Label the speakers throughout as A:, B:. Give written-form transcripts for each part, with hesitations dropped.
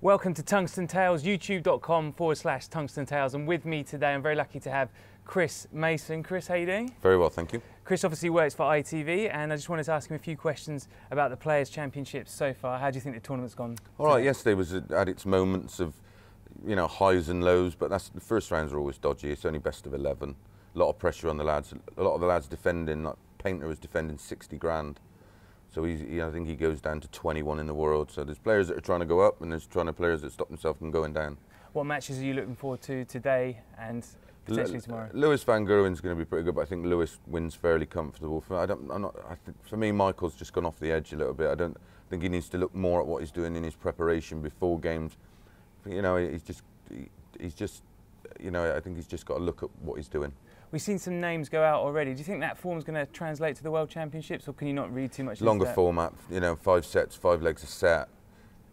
A: Welcome to Tungsten Tales, youtube.com/Tungsten Tales, and with me today I'm very lucky to have Chris Mason. Chris, how are you doing?
B: Very well, thank you.
A: Chris obviously works for ITV, and I just wanted to ask him a few questions about the Players' Championships so far. How do you think the tournament's gone?
B: All right, yesterday was at its moments of, highs and lows, but the first rounds are always dodgy. It's only best of 11. A lot of pressure on the lads. A lot of the lads defending, like Painter was defending 60 grand. So I think he goes down to 21 in the world. So there's players that are trying to go up, and there's players that stop themselves from going down.
A: What matches are you looking forward to today and potentially tomorrow?
B: Lewis van Gerwen's going to be pretty good, but I think Lewis wins fairly comfortable. For me, Michael's just gone off the edge a little bit. I think he needs to look more at what he's doing in his preparation before games. I think he's just got to look at what he's doing.
A: We've seen some names go out already. Do you think that form's going to translate to the World Championships, or can you not read too much into
B: Longer
A: that?
B: format, 5 sets, 5 legs a set.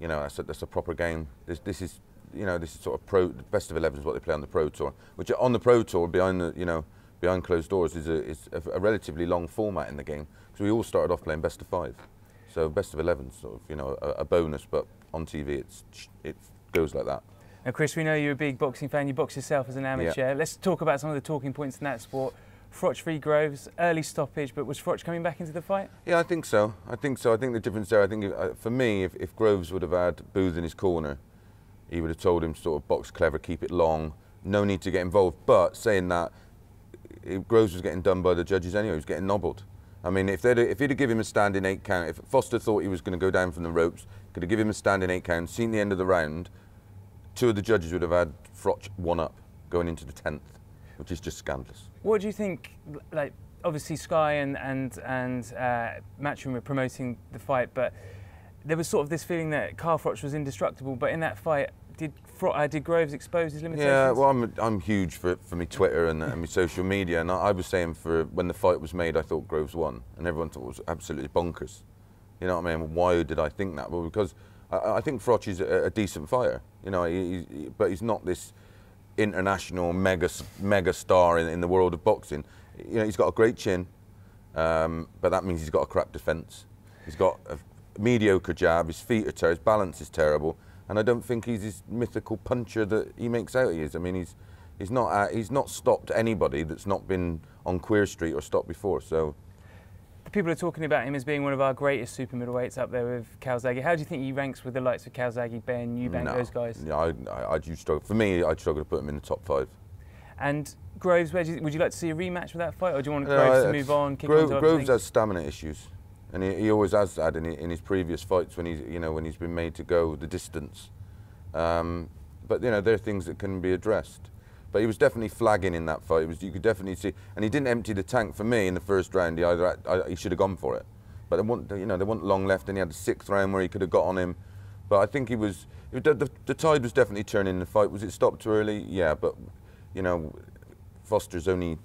B: That's a proper game. This is sort of best of 11 is what they play on the Pro Tour, which on the Pro Tour behind closed doors is a relatively long format in the game. So we all started off playing best of 5. So best of 11 is sort of a bonus, but on TV it goes like that.
A: Now, Chris, we know you're a big boxing fan. You box yourself as an amateur. Yeah. Let's talk about some of the talking points in that sport. Froch v Groves, early stoppage, but was Froch coming back into the fight? Yeah,
B: I think so. I think the difference there, for me, if Groves would have had Booth in his corner, he would have told him sort of box clever, keep it long, no need to get involved. But saying that, Groves was getting done by the judges anyway. He was getting nobbled. I mean, if he'd have given him a standing 8 count, if Foster thought he was going to go down from the ropes, could have given him a standing 8 count, seen the end of the round. 2 of the judges would have had Froch 1 up going into the 10th, which is just scandalous.
A: What do you think? Like, obviously Sky and Matchroom were promoting the fight, but there was sort of this feeling that Carl Froch was indestructible. But in that fight, did Groves expose his limitations?
B: Yeah, well, I'm huge for my Twitter and my social media, and I was saying when the fight was made, I thought Groves won, and everyone thought it was absolutely bonkers. You know what I mean? Why did I think that? Well, because I think Froch is a decent fighter, but he's not this international mega star in the world of boxing. He's got a great chin, but that means he's got a crap defence. He's got a mediocre jab. His feet are terrible. His balance is terrible, and I don't think he's this mythical puncher that he makes out he is. I mean, he's not stopped anybody that's not been on Queer Street or stopped before. So.
A: People are talking about him as being one of our greatest super middleweights, up there with Calzaghe. How do you think he ranks with the likes of Calzaghe, Ben, Eubank, those guys?
B: Yeah, I do struggle. For me, I'd struggle to put him in the top 5.
A: And Groves, would you like to see a rematch with that fight, or do you want Groves to move on?
B: Groves has stamina issues, and he always has had in his previous fights when he's been made to go the distance. But there are things that can be addressed. But he was definitely flagging in that fight. You could definitely see, and he didn't empty the tank for me in the first round. He should have gone for it. But they want long left, and he had the 6th round where he could have got on him. But I think the tide was definitely turning in the fight. Was it stopped too early? Yeah, but Foster's only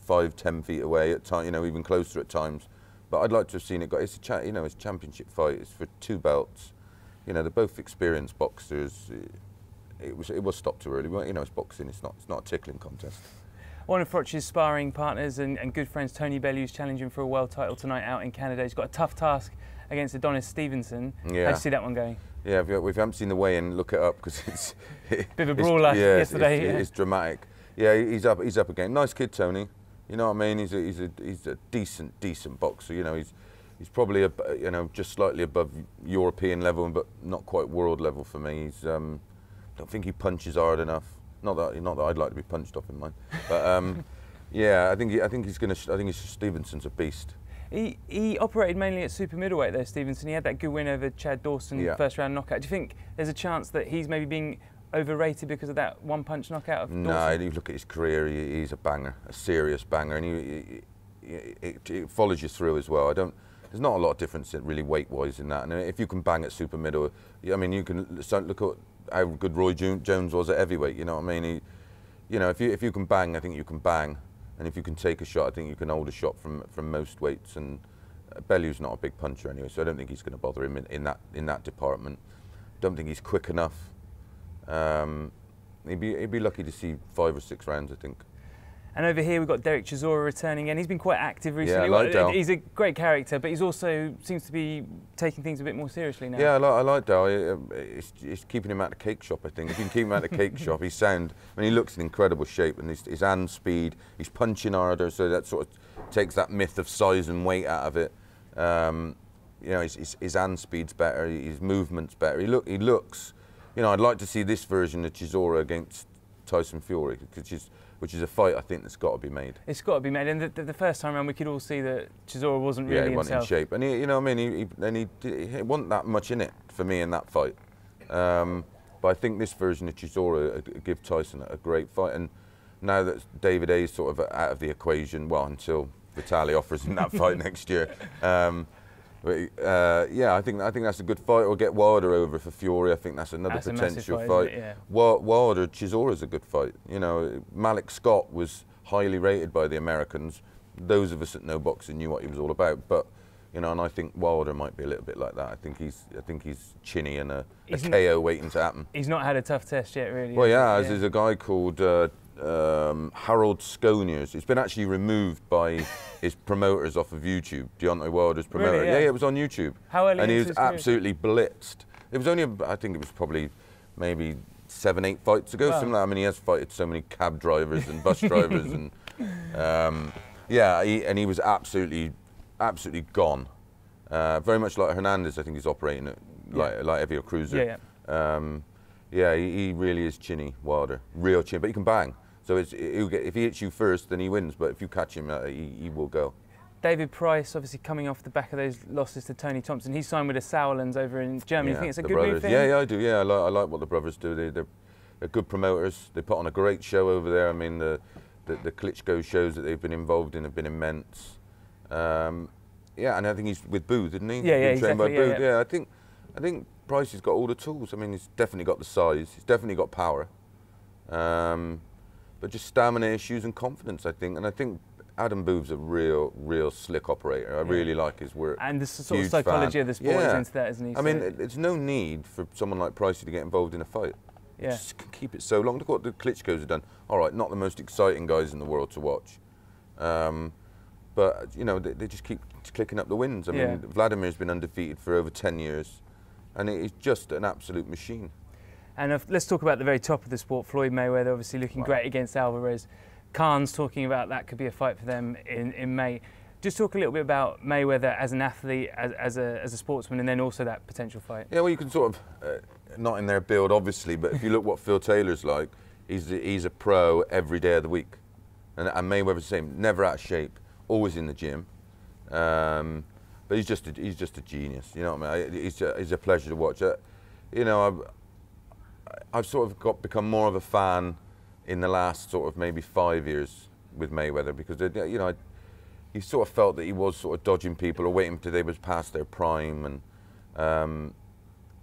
B: 5–10 feet away at times. Even closer at times. But I'd like to have seen it. It's a championship fight. It's for 2 belts. They're both experienced boxers. It was stopped too early. It's boxing. It's not a tickling contest.
A: One of Froch's sparring partners and good friends, Tony Bellew, is challenging for a world title tonight out in Canada. He's got a tough task against Adonis Stevenson. Yeah. How do you see that one going? Yeah,
B: if you haven't seen the weigh-in, look it up, because it's
A: bit of a brawler yesterday.
B: It's dramatic. Yeah, he's up again. Nice kid, Tony. You know what I mean? He's a decent boxer. He's probably just slightly above European level, but not quite world level for me. I don't think he punches hard enough. Not that I'd like to be punched off in mine. But yeah, I think Stevenson's a beast.
A: He operated mainly at super middleweight though, Stevenson. He had that good win over Chad Dawson, first round knockout. Do you think there's a chance that he's maybe being overrated because of that one-punch knockout of Dawson?
B: No, if you look at his career, he's a banger, a serious banger, and it follows you through as well. There's not a lot of difference really weight-wise in that. And if you can bang at super middle, I mean, you can look at how good Roy Jones was at heavyweight. You know what I mean? If you can bang, I think you can bang, and if you can take a shot, I think you can hold a shot from most weights. And Bellew's not a big puncher anyway, so I don't think he's going to bother him in that department. Don't think he's quick enough. He'd be lucky to see 5 or 6 rounds, I think.
A: And over here we've got Derek Chisora returning again. He's been quite active recently.
B: Yeah, I like Del.
A: He's a great character, but he's also seems to be taking things a bit more seriously now.
B: Yeah, I like Del. It's keeping him at the cake shop, I think. If you can keep him at the cake shop, he's sound. I mean, he looks in incredible shape, and his hand speed, he's punching harder, so that sort of takes that myth of size and weight out of it. You know, his hand speed's better, his movement's better. He looks. You know, I'd like to see this version of Chisora against Tyson Fury, which is a fight I think that's got to be made. It's
A: got to be made, and the first time around we could all see that Chisora wasn't really
B: he wasn't in shape, and you know what I mean, he wasn't that much in it for me in that fight. But I think this version of Chisora give Tyson a great fight, and now that David Hayes sort of out of the equation, well, until Vitaly offers him that fight next year. Yeah, I think that's a good fight. Or get Wilder over for Fury. I think that's another potential fight. Yeah. Wilder Chisora's a good fight. You know, Malik Scott was highly rated by the Americans. Those of us that know boxing knew what he was all about. But you know, and I think Wilder might be a little bit like that. I think he's chinny and a KO waiting to happen.
A: He's not had a tough test yet, really.
B: Well, yeah, there's a guy called Harold Sconiers. It's been actually removed by his promoters off of YouTube. Deontay Wilder's promoter.
A: Really,
B: yeah, it was on YouTube.
A: How early?
B: And he was absolutely blitzed. It was only, I think it was probably maybe 7, 8 fights ago. Wow. Something like that. I mean, he has fighted so many cab drivers and bus drivers, and yeah, he was absolutely gone. Very much like Hernandez. I think he's operating it like heavy or cruiser. Yeah, he really is chinny, Wilder. Real chin, but he can bang. So if he hits you first, then he wins. But if you catch him, he will go.
A: David Price, obviously coming off the back of those losses to Tony Thompson, he's signed with the Sauerlands over in Germany. You think it's a good move for him?
B: Yeah, I do. Yeah, I like what the brothers do. They're good promoters. They put on a great show over there. I mean, the Klitschko shows that they've been involved in have been immense. Yeah, and I think he's with Booth, didn't he?
A: Yeah, exactly.
B: Yeah, I think Price has got all the tools. I mean, he's definitely got the size. He's definitely got power. But just stamina issues and confidence, I think. And I think Adam Booth's a real slick operator. I really like his work.
A: And the sort of psychology of the sport is into that, isn't he?
B: I mean, there's no need for someone like Pricey to get involved in a fight.
A: Yeah.
B: Just keep it so long. Look what the Klitschkos have done. All right, not the most exciting guys in the world to watch. But, you know, they just keep clicking up the wins. I mean, Vladimir's been undefeated for over 10 years. And it is just an absolute machine.
A: And let's talk about the very top of the sport. Floyd Mayweather obviously looking great against Alvarez. Khan's talking about that could be a fight for them in May. Just talk a little bit about Mayweather as an athlete, as a sportsman, and then also that potential fight.
B: Yeah, well, you can sort of, not in their build obviously, but if you look what Phil Taylor's like, he's a pro every day of the week. And Mayweather's the same, never out of shape, always in the gym. But he's just a genius, you know what I mean? He's a pleasure to watch. You know, I've sort of become more of a fan in the last sort of maybe 5 years with Mayweather, because you know, you sort of felt that he was sort of dodging people or waiting until they was past their prime, and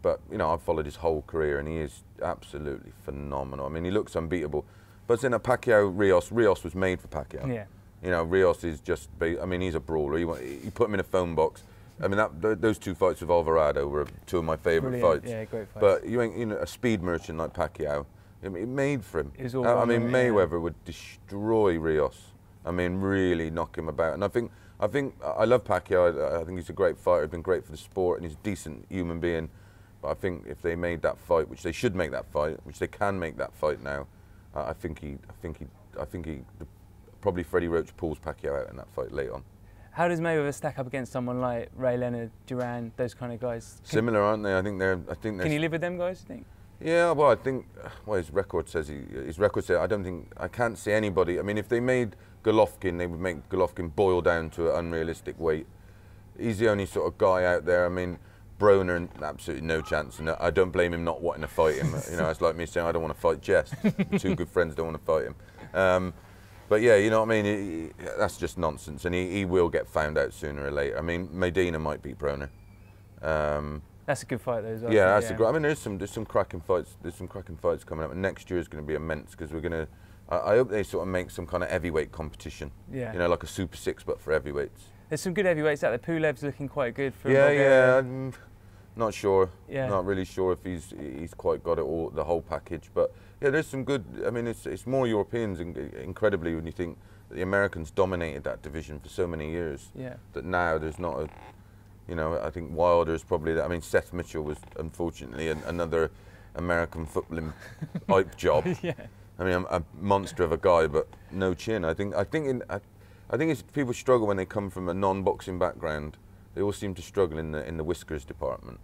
B: but you know, I've followed his whole career and he is absolutely phenomenal. I mean, he looks unbeatable. But in a Pacquiao Rios was made for Pacquiao.
A: Yeah.
B: You know, Rios is just, I mean, he's a brawler. You put him in a phone box. I mean, those 2 fights with Alvarado were 2 of my favourite fights.
A: Yeah, great fights.
B: But you ain't, you know, a speed merchant like Pacquiao, it made for him. I mean, Mayweather would destroy Rios. I mean, really knock him about. And I love Pacquiao. I think he's a great fighter. He's been great for the sport, and he's a decent human being. But I think if they made that fight, which they should make that fight, which they can make that fight now, I think he probably Freddie Roach pulls Pacquiao out in that fight late on.
A: How does Mayweather stack up against someone like Ray Leonard, Duran, those kind of guys?
B: Similar, aren't they? I think they're.
A: Can you live with them guys, you think?
B: Yeah, well, I think. Well, his record says I can't see anybody. I mean, if they made Golovkin, they would make Golovkin boil down to an unrealistic weight. He's the only sort of guy out there. I mean, Broner, absolutely no chance, and I don't blame him not wanting to fight him. You know, it's like me saying I don't want to fight Jess. 2 good friends don't want to fight him. But yeah, you know what I mean? That's just nonsense, and he will get found out sooner or later. I mean, Medina might beat Broner.
A: That's a good fight, though, as well.
B: Yeah, that's a great. I mean, there's some cracking fights. There's some cracking fights coming up, and next year is going to be immense, because we're going to. I hope they sort of make some kind of heavyweight competition. Yeah. You know, like a Super 6, but for heavyweights.
A: There's some good heavyweights out there. Pulev's looking quite good for.
B: Yeah. Not sure.
A: Yeah.
B: Not really sure if he's quite got it all, the whole package. But yeah, there's some good. I mean, it's more Europeans, incredibly, when you think that the Americans dominated that division for so many years.
A: Yeah.
B: That now there's not a, you know, I think Wilder's probably. I mean, Seth Mitchell was unfortunately another American footballing hype job.
A: Yeah.
B: I mean, a monster of a guy, but no chin. I think it's people struggle when they come from a non-boxing background. They all seem to struggle in the whiskers department.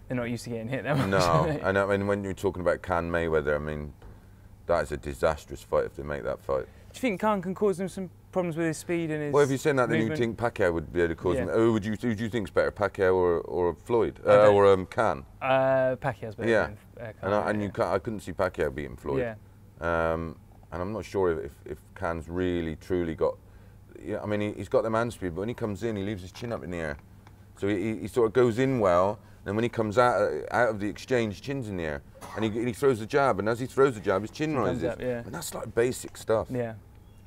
A: They're not used to getting hit that much.
B: No, and I mean, when you're talking about Khan Mayweather, I mean, that is a disastrous fight if they make that fight.
A: Do you think Khan can cause them some problems with his speed and his
B: Well, if you're saying that, then
A: movement?
B: you think Pacquiao would be able to cause
A: Yeah.
B: them. Who do you think's better, Pacquiao or Floyd or Khan?
A: Pacquiao's better
B: Yeah,
A: than Khan.
B: I couldn't see Pacquiao beating Floyd.
A: Yeah.
B: And I'm not sure if Khan's really truly got. Yeah, I mean, he's got the man speed, but when he comes in, he leaves his chin up in the air. So he sort of goes in well, and when he comes out of the exchange, chin's in the air, and he throws the jab, and as he throws the jab, his chin rises.
A: Up, yeah.
B: And that's like basic stuff.
A: Yeah.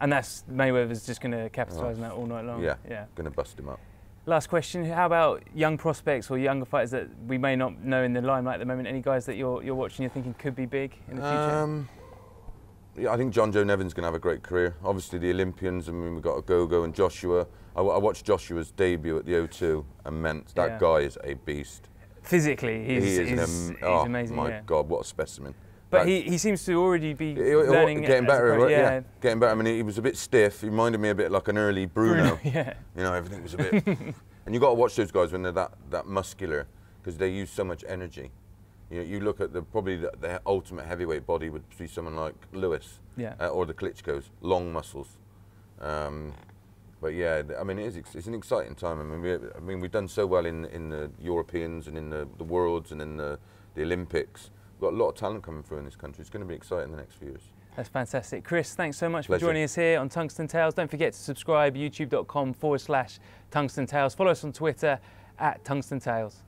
A: And that's Mayweather's just going to capitalise on that all night long.
B: Yeah.
A: Yeah.
B: Going to bust him up.
A: Last question: how about young prospects or younger fighters that we may not know in the limelight at the moment? Any guys that you're watching, you're thinking could be big in the future?
B: Yeah, I think John Joe Nevin's going to have a great career. Obviously, the Olympians. I mean, we've got Gogo and Joshua. I watched Joshua's debut at the O2 and meant that guy is a beast.
A: Physically, he's amazing.
B: My
A: yeah.
B: God, what a specimen!
A: But he seems to already be learning,
B: getting better.
A: Right?
B: Yeah, getting better. I mean, he was a bit stiff. He reminded me a bit like an early Bruno.
A: Yeah.
B: You know, everything was a bit. And you got to watch those guys when they're that muscular, because they use so much energy. You look at probably the ultimate heavyweight body would be someone like Lewis, or the Klitschkos, long muscles. But yeah, I mean, it's an exciting time. I mean, we've done so well in the Europeans and in the Worlds and in the Olympics. We've got a lot of talent coming through in this country. It's going to be exciting the next few years.
A: That's fantastic. Chris, thanks so much
B: Pleasure.
A: for joining us here on Tungsten Tales. Don't forget to subscribe, youtube.com/Tungsten Tales. Follow us on Twitter @Tungsten Tales.